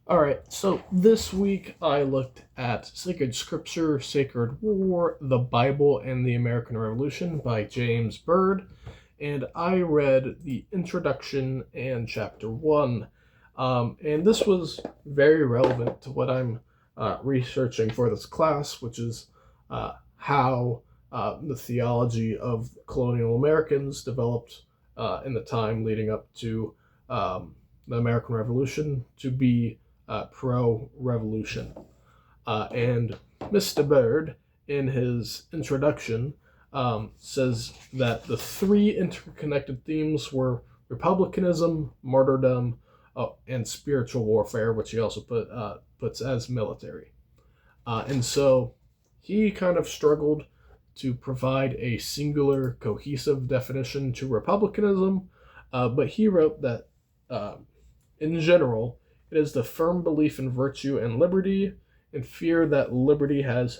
All right, so this week I looked at Sacred Scripture, Sacred War, the Bible, and the American Revolution by James Bird, and I read the introduction and chapter one. And this was very relevant to what I'm researching for this class, which is how the theology of colonial Americans developed in the time leading up to the American Revolution to be pro-revolution. And Mr. Bird, in his introduction, says that the three interconnected themes were republicanism, martyrdom, and spiritual warfare, which he also puts as military. And so he kind of struggled to provide a singular, cohesive definition to republicanism, but he wrote that uh, in general, it is the firm belief in virtue and liberty, and fear that liberty was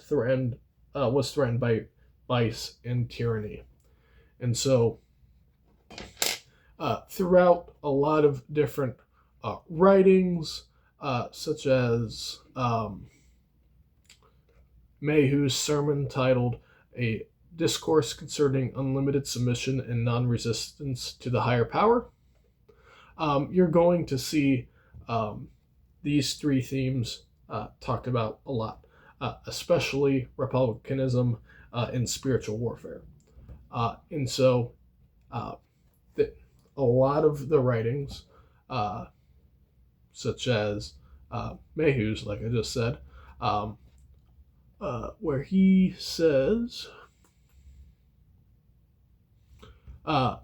threatened by vice and tyranny. And so, throughout a lot of different writings, such as Mayhew's sermon titled "A Discourse Concerning Unlimited Submission and Non-Resistance to the Higher Power," you're going to see these three themes talked about a lot, especially republicanism and spiritual warfare. And so, uh, the, a lot of the writings, uh, such as Mayhew's, like I just said, um, where he says, uh,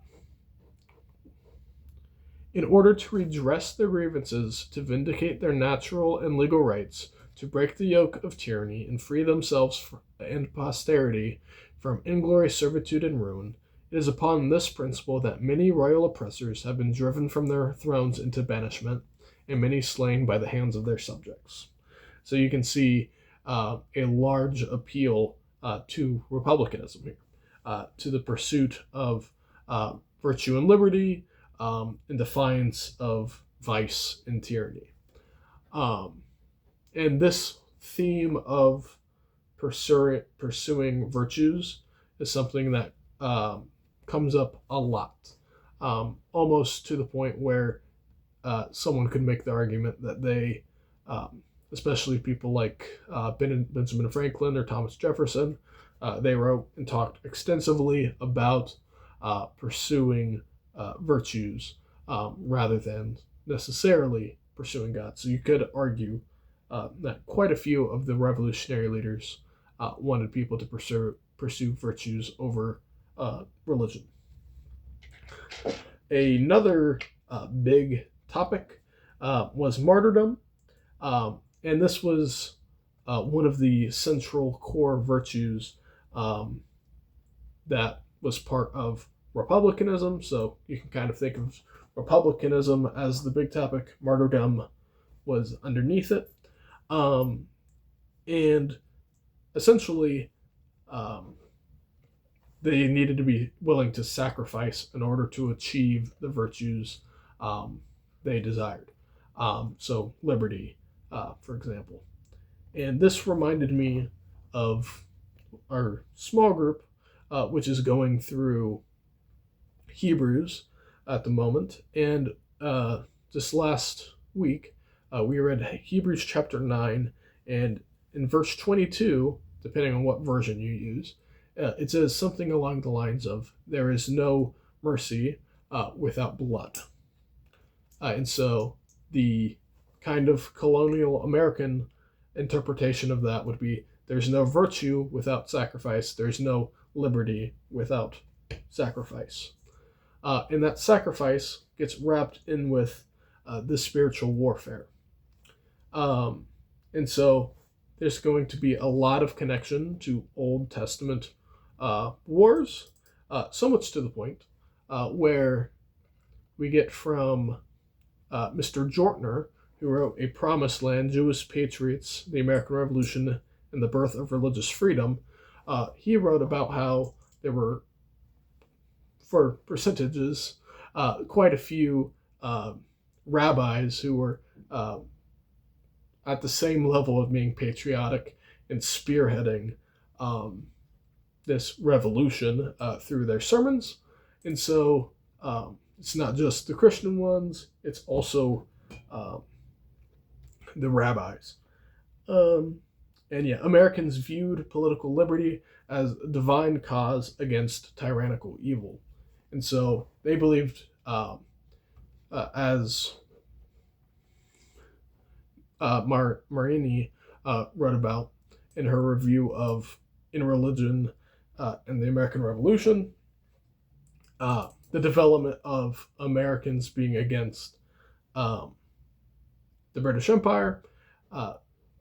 in order to redress their grievances, to vindicate their natural and legal rights, to break the yoke of tyranny, and free themselves and posterity from inglorious servitude and ruin, it is upon this principle that many royal oppressors have been driven from their thrones into banishment, and many slain by the hands of their subjects. So you can see a large appeal to republicanism here, to the pursuit of virtue and liberty, in defiance of vice and tyranny. Um, and this theme of pursuing virtues is something that comes up a lot, almost to the point where someone could make the argument that they, especially people like Benjamin Franklin or Thomas Jefferson, they wrote and talked extensively about pursuing virtues rather than necessarily pursuing God. So you could argue that quite a few of the revolutionary leaders wanted people to pursue virtues over religion. Another big topic was martyrdom, and this was one of the central core virtues that was part of republicanism. So you can kind of think of republicanism as the big topic, martyrdom was underneath it. And essentially, um, they needed to be willing to sacrifice in order to achieve the virtues um, they desired. So, liberty, for example. And this reminded me of our small group, which is going through Hebrews at the moment. And this last week, we read Hebrews chapter 9, and in verse 22, depending on what version you use, it says something along the lines of, "There is no mercy without blood." And so the kind of colonial American interpretation of that would be, there's no virtue without sacrifice, there's no liberty without sacrifice. And that sacrifice gets wrapped in with this spiritual warfare. Um, and so there's going to be a lot of connection to Old Testament wars, so much to the point where we get from Mr. Jortner, who wrote A Promised Land, Jewish Patriots, the American Revolution, and the Birth of Religious Freedom. He wrote about how there were, for percentages, quite a few rabbis who were at the same level of being patriotic and spearheading this revolution through their sermons. And so it's not just the Christian ones, it's also the rabbis. And yeah, Americans viewed political liberty as a divine cause against tyrannical evil. And so they believed, as Marini wrote about in her review of In Religion and the American Revolution, the development of Americans being against the British Empire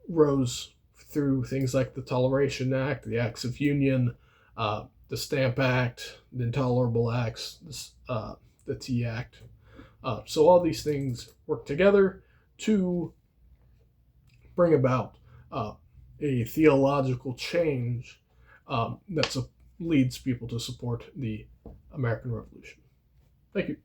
rose through things like the Toleration Act, the Acts of Union, the Stamp Act, the Intolerable Acts, the Tea Act. So all these things work together to bring about a theological change that leads people to support the American Revolution. Thank you.